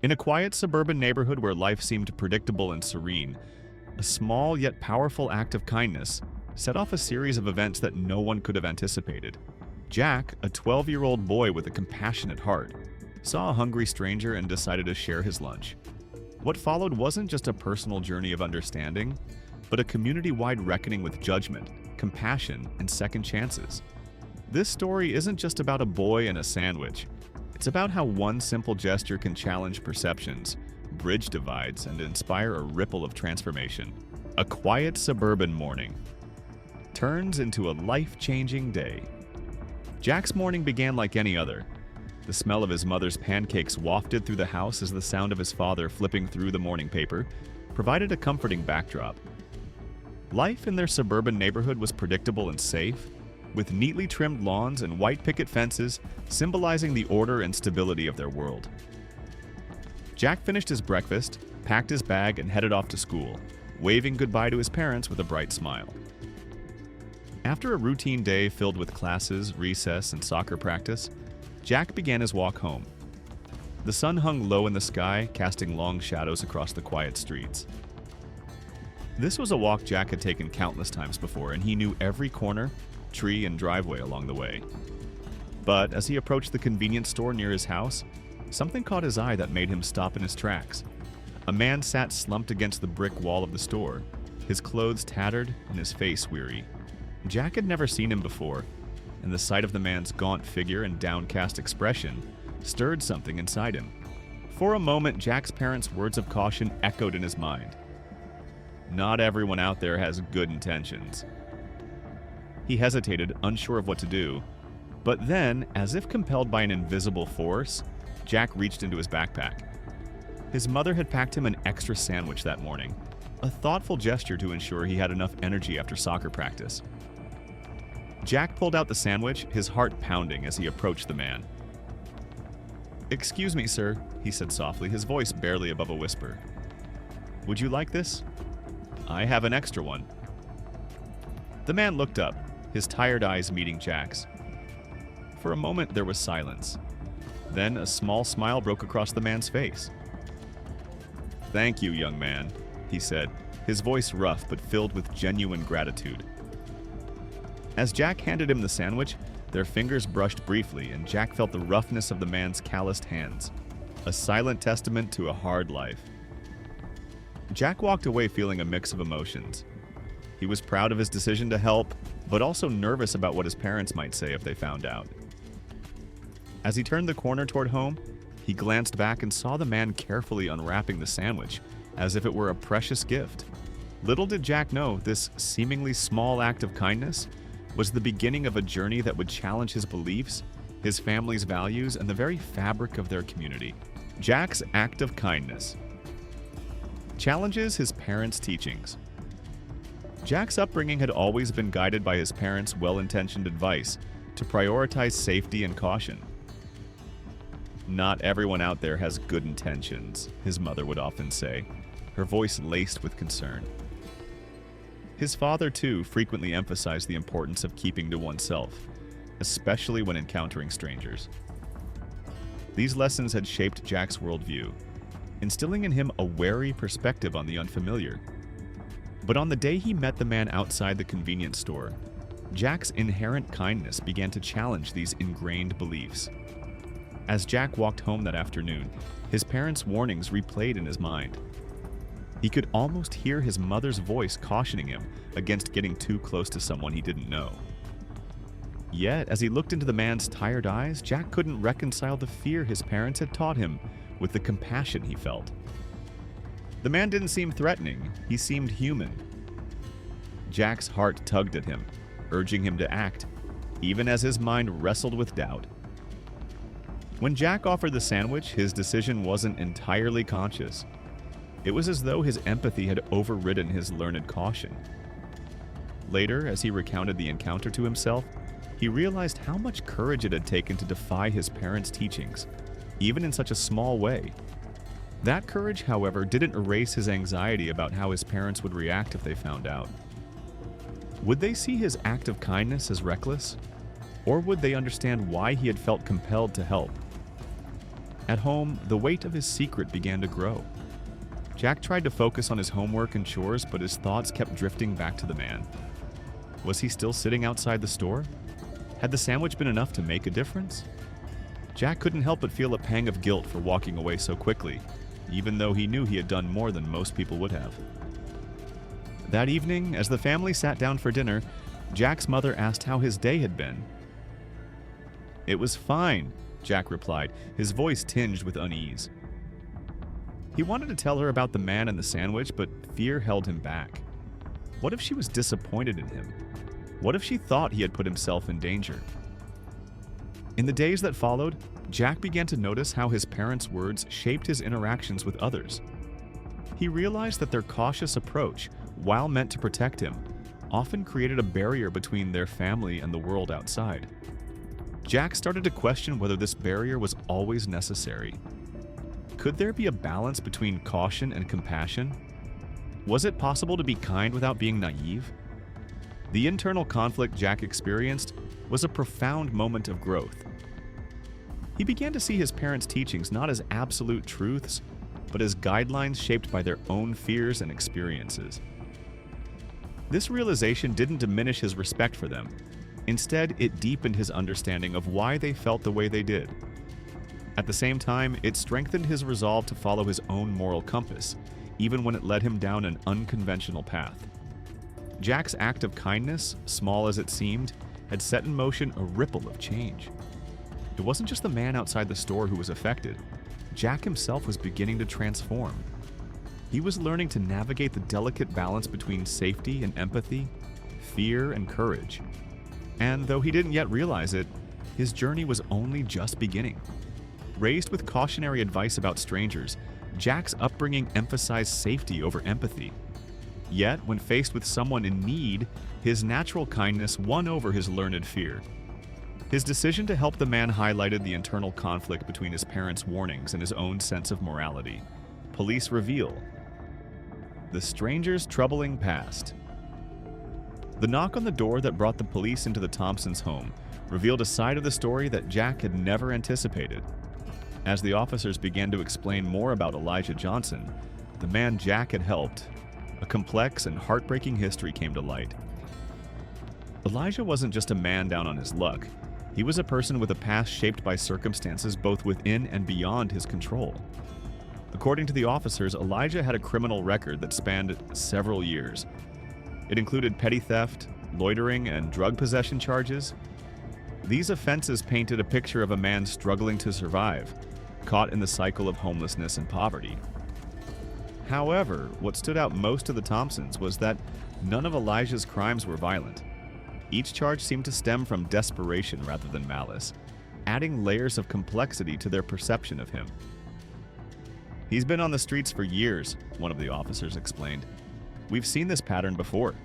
In a quiet suburban neighborhood where life seemed predictable and serene, a small yet powerful act of kindness set off a series of events that no one could have anticipated. Jack, a 12-year-old boy with a compassionate heart, saw a hungry stranger and decided to share his lunch. What followed wasn't just a personal journey of understanding, but a community-wide reckoning with judgment, compassion, and second chances. This story isn't just about a boy and a sandwich. It's about how one simple gesture can challenge perceptions, bridge divides, and inspire a ripple of transformation. A quiet suburban morning turns into a life-changing day. Jack's morning began like any other. The smell of his mother's pancakes wafted through the house as the sound of his father flipping through the morning paper provided a comforting backdrop. Life in their suburban neighborhood was predictable and safe, with neatly trimmed lawns and white picket fences symbolizing the order and stability of their world. Jack finished his breakfast, packed his bag, and headed off to school, waving goodbye to his parents with a bright smile. After a routine day filled with classes, recess, and soccer practice, Jack began his walk home. The sun hung low in the sky, casting long shadows across the quiet streets. This was a walk Jack had taken countless times before, and he knew every corner, tree, and driveway along the way. But as he approached the convenience store near his house, something caught his eye that made him stop in his tracks. A man sat slumped against the brick wall of the store, his clothes tattered and his face weary. Jack had never seen him before, and the sight of the man's gaunt figure and downcast expression stirred something inside him. For a moment, Jack's parents' words of caution echoed in his mind. Not everyone out there has good intentions. He hesitated, unsure of what to do, but then, as if compelled by an invisible force, Jack reached into his backpack. His mother had packed him an extra sandwich that morning, a thoughtful gesture to ensure he had enough energy after soccer practice. Jack pulled out the sandwich, his heart pounding as he approached the man. "Excuse me, sir," he said softly, his voice barely above a whisper. "Would you like this? I have an extra one." The man looked up, his tired eyes meeting Jack's. For a moment, there was silence. Then a small smile broke across the man's face. "Thank you, young man," he said, his voice rough but filled with genuine gratitude. As Jack handed him the sandwich, their fingers brushed briefly, and Jack felt the roughness of the man's calloused hands, a silent testament to a hard life. Jack walked away feeling a mix of emotions. He was proud of his decision to help, but also nervous about what his parents might say if they found out. As he turned the corner toward home, he glanced back and saw the man carefully unwrapping the sandwich, as if it were a precious gift. Little did Jack know this seemingly small act of kindness was the beginning of a journey that would challenge his beliefs, his family's values, and the very fabric of their community. Jack's act of kindness challenges his parents' teachings. Jack's upbringing had always been guided by his parents' well-intentioned advice to prioritize safety and caution. "Not everyone out there has good intentions," his mother would often say, her voice laced with concern. His father, too, frequently emphasized the importance of keeping to oneself, especially when encountering strangers. These lessons had shaped Jack's worldview, instilling in him a wary perspective on the unfamiliar. But on the day he met the man outside the convenience store, Jack's inherent kindness began to challenge these ingrained beliefs. As Jack walked home that afternoon, his parents' warnings replayed in his mind. He could almost hear his mother's voice cautioning him against getting too close to someone he didn't know. Yet, as he looked into the man's tired eyes, Jack couldn't reconcile the fear his parents had taught him with the compassion he felt. The man didn't seem threatening, he seemed human. Jack's heart tugged at him, urging him to act, even as his mind wrestled with doubt. When Jack offered the sandwich, his decision wasn't entirely conscious. It was as though his empathy had overridden his learned caution. Later, as he recounted the encounter to himself, he realized how much courage it had taken to defy his parents' teachings, even in such a small way. That courage, however, didn't erase his anxiety about how his parents would react if they found out. Would they see his act of kindness as reckless? Or would they understand why he had felt compelled to help? At home, the weight of his secret began to grow. Jack tried to focus on his homework and chores, but his thoughts kept drifting back to the man. Was he still sitting outside the store? Had the sandwich been enough to make a difference? Jack couldn't help but feel a pang of guilt for walking away so quickly, even though he knew he had done more than most people would have. That evening, as the family sat down for dinner, Jack's mother asked how his day had been. "It was fine," Jack replied, his voice tinged with unease. He wanted to tell her about the man and the sandwich, but fear held him back. What if she was disappointed in him? What if she thought he had put himself in danger? In the days that followed, Jack began to notice how his parents' words shaped his interactions with others. He realized that their cautious approach, while meant to protect him, often created a barrier between their family and the world outside. Jack started to question whether this barrier was always necessary. Could there be a balance between caution and compassion? Was it possible to be kind without being naive? The internal conflict Jack experienced was a profound moment of growth. He began to see his parents' teachings not as absolute truths, but as guidelines shaped by their own fears and experiences. This realization didn't diminish his respect for them. Instead, it deepened his understanding of why they felt the way they did. At the same time, it strengthened his resolve to follow his own moral compass, even when it led him down an unconventional path. Jack's act of kindness, small as it seemed, had set in motion a ripple of change. It wasn't just the man outside the store who was affected. Jack himself was beginning to transform. He was learning to navigate the delicate balance between safety and empathy, fear and courage. And though he didn't yet realize it, his journey was only just beginning. Raised with cautionary advice about strangers, Jack's upbringing emphasized safety over empathy. Yet, when faced with someone in need, his natural kindness won over his learned fear. His decision to help the man highlighted the internal conflict between his parents' warnings and his own sense of morality. Police reveal the stranger's troubling past. The knock on the door that brought the police into the Thompsons' home revealed a side of the story that Jack had never anticipated. As the officers began to explain more about Elijah Johnson, the man Jack had helped, a complex and heartbreaking history came to light. Elijah wasn't just a man down on his luck. He was a person with a past shaped by circumstances both within and beyond his control. According to the officers, Elijah had a criminal record that spanned several years. It included petty theft, loitering, and drug possession charges. These offenses painted a picture of a man struggling to survive, caught in the cycle of homelessness and poverty. However, what stood out most to the Thompsons was that none of Elijah's crimes were violent. Each charge seemed to stem from desperation rather than malice, adding layers of complexity to their perception of him. "He's been on the streets for years," one of the officers explained. "We've seen this pattern before.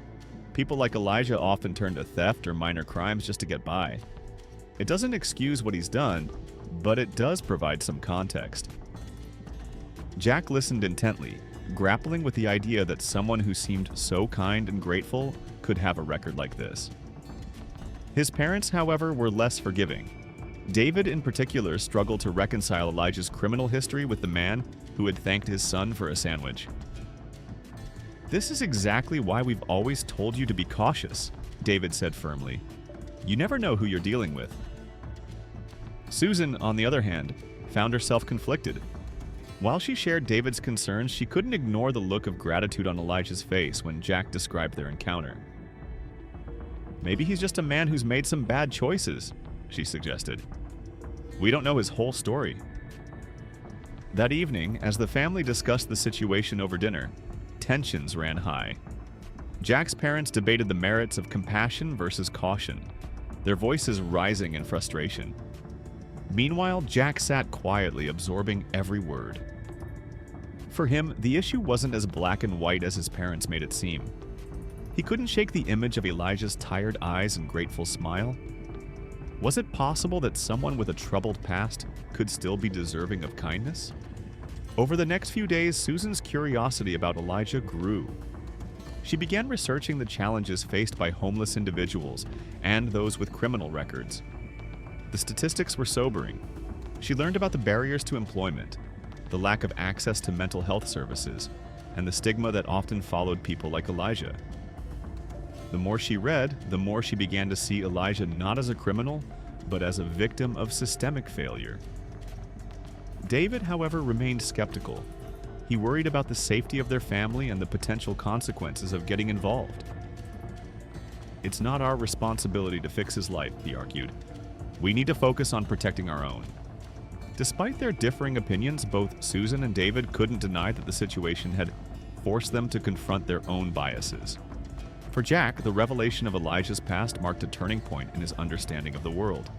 People like Elijah often turn to theft or minor crimes just to get by. It doesn't excuse what he's done, but it does provide some context." Jack listened intently, grappling with the idea that someone who seemed so kind and grateful could have a record like this. His parents, however, were less forgiving. David in particular struggled to reconcile Elijah's criminal history with the man who had thanked his son for a sandwich. "This is exactly why we've always told you to be cautious," David said firmly. "You never know who you're dealing with." Susan, on the other hand, found herself conflicted. While she shared David's concerns, she couldn't ignore the look of gratitude on Elijah's face when Jack described their encounter. "Maybe he's just a man who's made some bad choices," she suggested. "We don't know his whole story." That evening, as the family discussed the situation over dinner, tensions ran high. Jack's parents debated the merits of compassion versus caution, their voices rising in frustration. Meanwhile, Jack sat quietly, absorbing every word. For him, the issue wasn't as black and white as his parents made it seem. He couldn't shake the image of Elijah's tired eyes and grateful smile. Was it possible that someone with a troubled past could still be deserving of kindness? Over the next few days, Susan's curiosity about Elijah grew. She began researching the challenges faced by homeless individuals and those with criminal records. The statistics were sobering. She learned about the barriers to employment, the lack of access to mental health services, and the stigma that often followed people like Elijah. The more she read, the more she began to see Elijah not as a criminal, but as a victim of systemic failure. David, however, remained skeptical. He worried about the safety of their family and the potential consequences of getting involved. "It's not our responsibility to fix his life," he argued. "We need to focus on protecting our own." Despite their differing opinions, both Susan and David couldn't deny that the situation had forced them to confront their own biases. For Jack, the revelation of Elijah's past marked a turning point in his understanding of the world.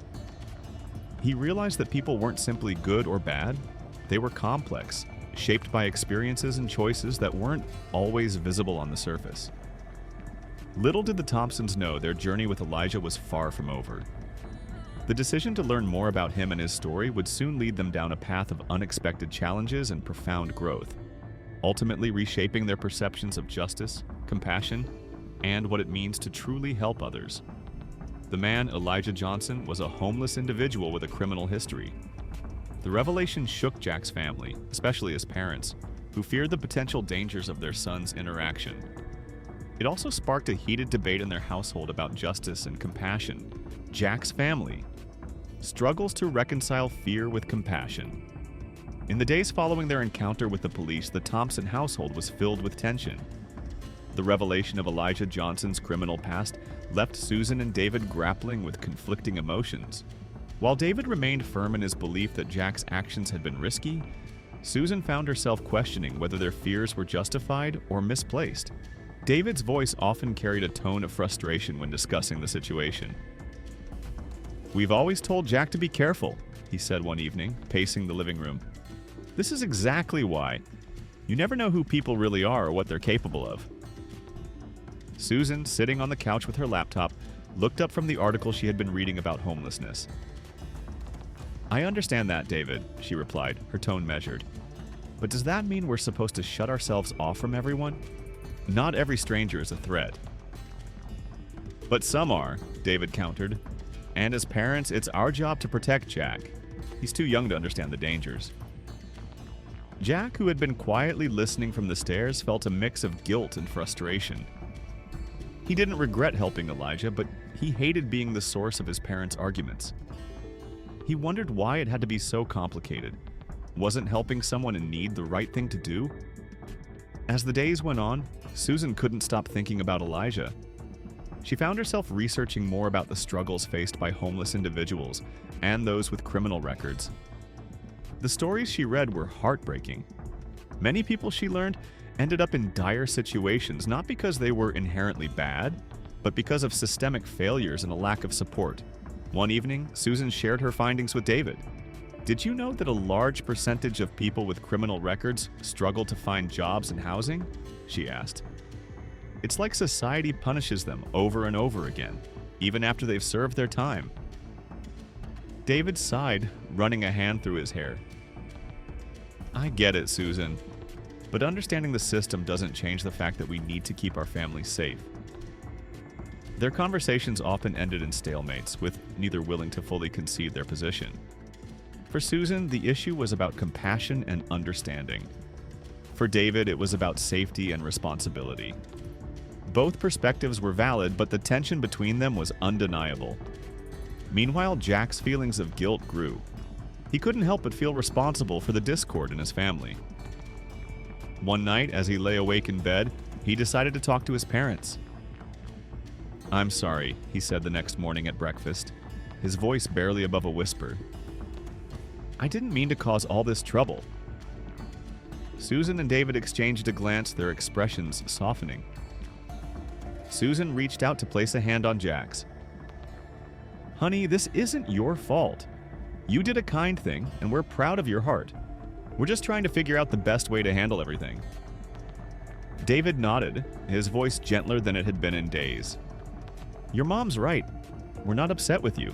He realized that people weren't simply good or bad, they were complex, shaped by experiences and choices that weren't always visible on the surface. Little did the Thompsons know their journey with Elijah was far from over. The decision to learn more about him and his story would soon lead them down a path of unexpected challenges and profound growth, ultimately reshaping their perceptions of justice, compassion, and what it means to truly help others. The man, Elijah Johnson, was a homeless individual with a criminal history. The revelation shook Jack's family, especially his parents, who feared the potential dangers of their son's interaction. It also sparked a heated debate in their household about justice and compassion. Jack's family struggles to reconcile fear with compassion. In the days following their encounter with the police, the Thompson household was filled with tension. The revelation of Elijah Johnson's criminal past left Susan and David grappling with conflicting emotions. While David remained firm in his belief that Jack's actions had been risky, Susan found herself questioning whether their fears were justified or misplaced. David's voice often carried a tone of frustration when discussing the situation. "We've always told Jack to be careful," he said one evening, pacing the living room. "This is exactly why. You never know who people really are or what they're capable of." Susan, sitting on the couch with her laptop, looked up from the article she had been reading about homelessness. "I understand that, David," she replied, her tone measured. "But does that mean we're supposed to shut ourselves off from everyone? Not every stranger is a threat." "But some are," David countered. "And as parents, it's our job to protect Jack. He's too young to understand the dangers." Jack, who had been quietly listening from the stairs, felt a mix of guilt and frustration. He didn't regret helping Elijah, but he hated being the source of his parents' arguments. He wondered why it had to be so complicated. Wasn't helping someone in need the right thing to do? As the days went on, Susan couldn't stop thinking about Elijah. She found herself researching more about the struggles faced by homeless individuals and those with criminal records. The stories she read were heartbreaking. Many people, she learned, ended up in dire situations not because they were inherently bad, but because of systemic failures and a lack of support. One evening, Susan shared her findings with David. "Did you know that a large percentage of people with criminal records struggle to find jobs and housing?" she asked. "It's like society punishes them over and over again, even after they've served their time." David sighed, running a hand through his hair. "I get it, Susan. But understanding the system doesn't change the fact that we need to keep our families safe." Their conversations often ended in stalemates, with neither willing to fully concede their position. For Susan, the issue was about compassion and understanding. For David, it was about safety and responsibility. Both perspectives were valid, but the tension between them was undeniable. Meanwhile, Jack's feelings of guilt grew. He couldn't help but feel responsible for the discord in his family. One night, as he lay awake in bed, he decided to talk to his parents. "I'm sorry," he said the next morning at breakfast, his voice barely above a whisper. "I didn't mean to cause all this trouble." Susan and David exchanged a glance, their expressions softening. Susan reached out to place a hand on Jack's. "Honey, this isn't your fault. You did a kind thing, and we're proud of your heart. We're just trying to figure out the best way to handle everything." David nodded, his voice gentler than it had been in days. "Your mom's right. We're not upset with you.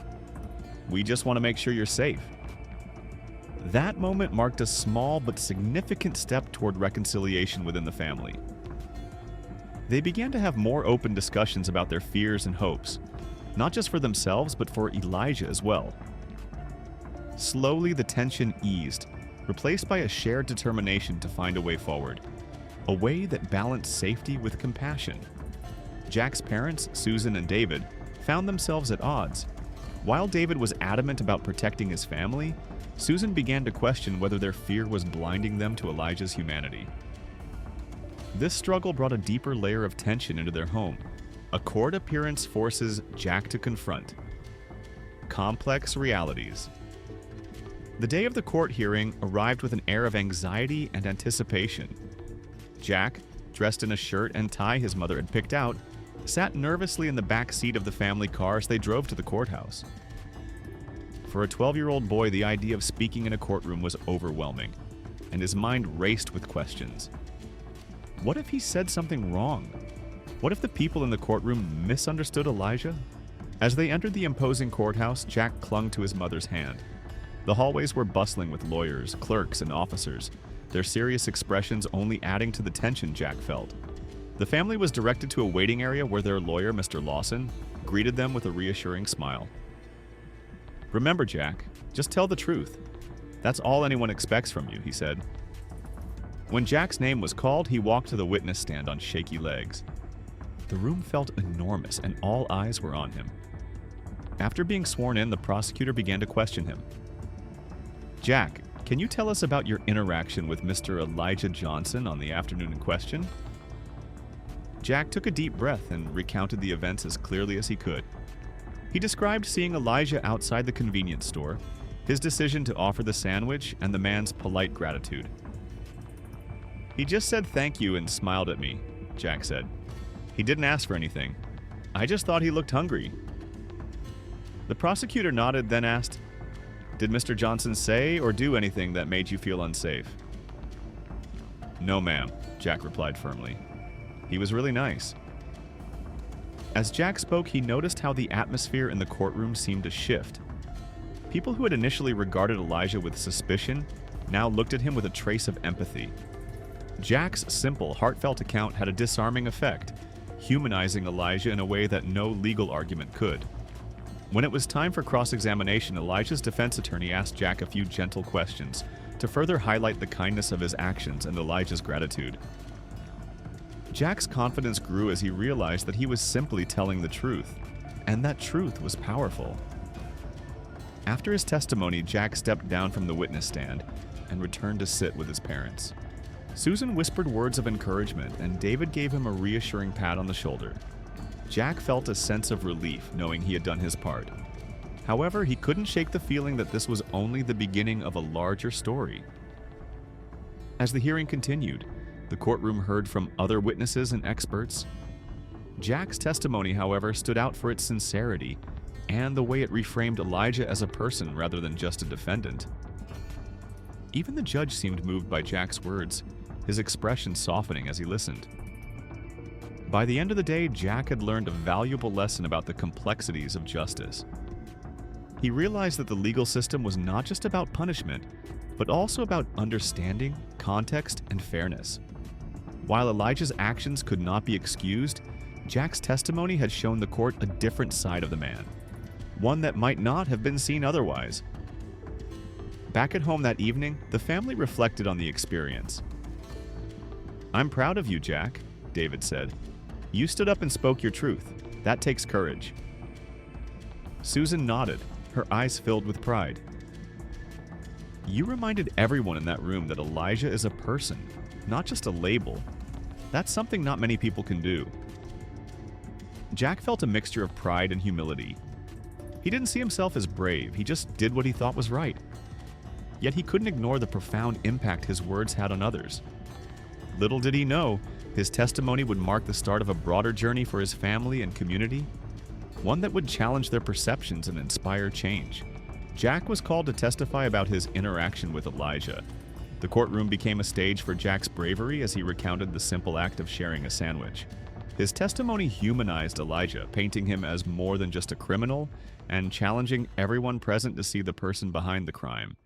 We just want to make sure you're safe." That moment marked a small but significant step toward reconciliation within the family. They began to have more open discussions about their fears and hopes, not just for themselves, but for Elijah as well. Slowly, the tension eased, replaced by a shared determination to find a way forward. A way that balanced safety with compassion. Jack's parents, Susan and David, found themselves at odds. While David was adamant about protecting his family, Susan began to question whether their fear was blinding them to Elijah's humanity. This struggle brought a deeper layer of tension into their home. A court appearance forces Jack to confront complex realities. The day of the court hearing arrived with an air of anxiety and anticipation. Jack, dressed in a shirt and tie his mother had picked out, sat nervously in the back seat of the family car as they drove to the courthouse. For a 12-year-old boy, the idea of speaking in a courtroom was overwhelming, and his mind raced with questions. What if he said something wrong? What if the people in the courtroom misunderstood Elijah? As they entered the imposing courthouse, Jack clung to his mother's hand. The hallways were bustling with lawyers, clerks, and officers, their serious expressions only adding to the tension Jack felt. The family was directed to a waiting area where their lawyer, Mr. Lawson, greeted them with a reassuring smile. "Remember, Jack, just tell the truth. That's all anyone expects from you," he said. When Jack's name was called, he walked to the witness stand on shaky legs. The room felt enormous, and all eyes were on him. After being sworn in, the prosecutor began to question him. "Jack, can you tell us about your interaction with Mr. Elijah Johnson on the afternoon in question?" Jack took a deep breath and recounted the events as clearly as he could. He described seeing Elijah outside the convenience store, his decision to offer the sandwich, and the man's polite gratitude. "He just said thank you and smiled at me," Jack said. "He didn't ask for anything. I just thought he looked hungry." The prosecutor nodded, then asked, "Did Mr. Johnson say or do anything that made you feel unsafe?" "No, ma'am," Jack replied firmly. "He was really nice." As Jack spoke, he noticed how the atmosphere in the courtroom seemed to shift. People who had initially regarded Elijah with suspicion now looked at him with a trace of empathy. Jack's simple, heartfelt account had a disarming effect, humanizing Elijah in a way that no legal argument could. When it was time for cross-examination, Elijah's defense attorney asked Jack a few gentle questions to further highlight the kindness of his actions and Elijah's gratitude. Jack's confidence grew as he realized that he was simply telling the truth, and that truth was powerful. After his testimony, Jack stepped down from the witness stand and returned to sit with his parents. Susan whispered words of encouragement, and David gave him a reassuring pat on the shoulder. Jack felt a sense of relief knowing he had done his part. However, he couldn't shake the feeling that this was only the beginning of a larger story. As the hearing continued, the courtroom heard from other witnesses and experts. Jack's testimony, however, stood out for its sincerity and the way it reframed Elijah as a person rather than just a defendant. Even the judge seemed moved by Jack's words, his expression softening as he listened. By the end of the day, Jack had learned a valuable lesson about the complexities of justice. He realized that the legal system was not just about punishment, but also about understanding, context, and fairness. While Elijah's actions could not be excused, Jack's testimony had shown the court a different side of the man, one that might not have been seen otherwise. Back at home that evening, the family reflected on the experience. "I'm proud of you, Jack," David said. "You stood up and spoke your truth. That takes courage." Susan nodded, her eyes filled with pride. "You reminded everyone in that room that Elijah is a person, not just a label. That's something not many people can do." Jack felt a mixture of pride and humility. He didn't see himself as brave, he just did what he thought was right. Yet he couldn't ignore the profound impact his words had on others. Little did he know, his testimony would mark the start of a broader journey for his family and community, one that would challenge their perceptions and inspire change. Jack was called to testify about his interaction with Elijah. The courtroom became a stage for Jack's bravery as he recounted the simple act of sharing a sandwich. His testimony humanized Elijah, painting him as more than just a criminal and challenging everyone present to see the person behind the crime.